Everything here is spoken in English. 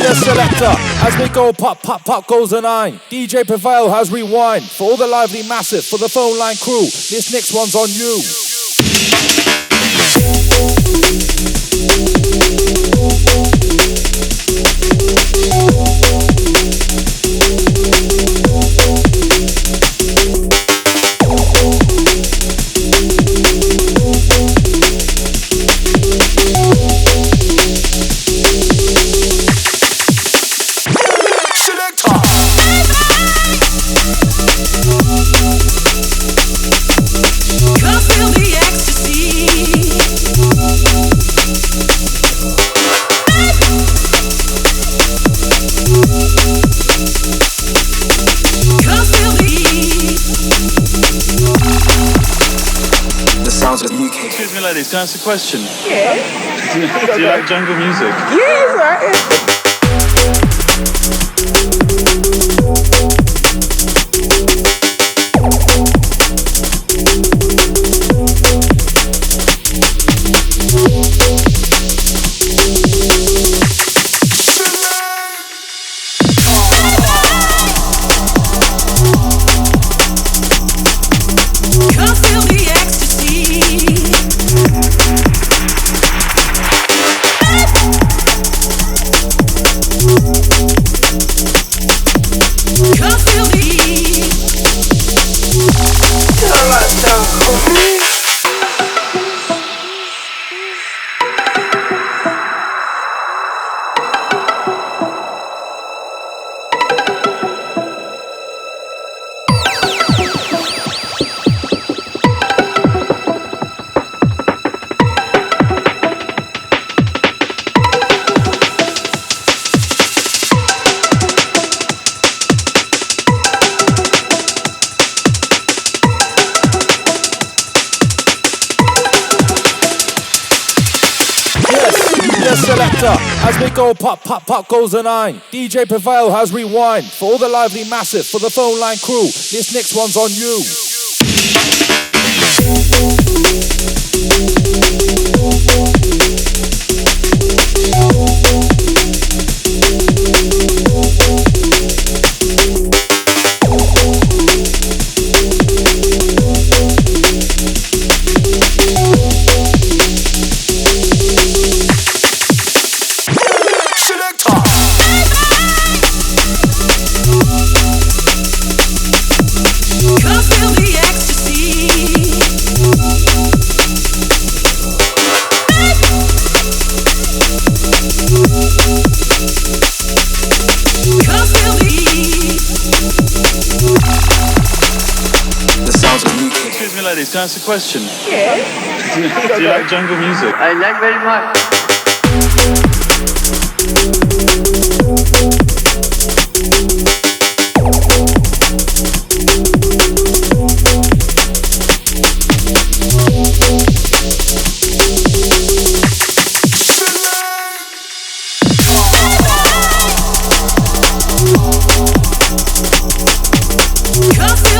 the selector. As we go pop, pop, pop goes the 9. DJ Prevail has rewind. For all the lively massive, for the phone line crew, this next one's on you. Excuse me, ladies, can I ask a question? Yeah. Do you like jungle music? Yes, right. As we go pop, pop, pop goes the 9. DJ Prevail has rewind. For all the lively massive, for the phone line crew, this next one's on you. Ladies, can I ask a question? Yeah. Do you like jungle music? I like very much. Coffee.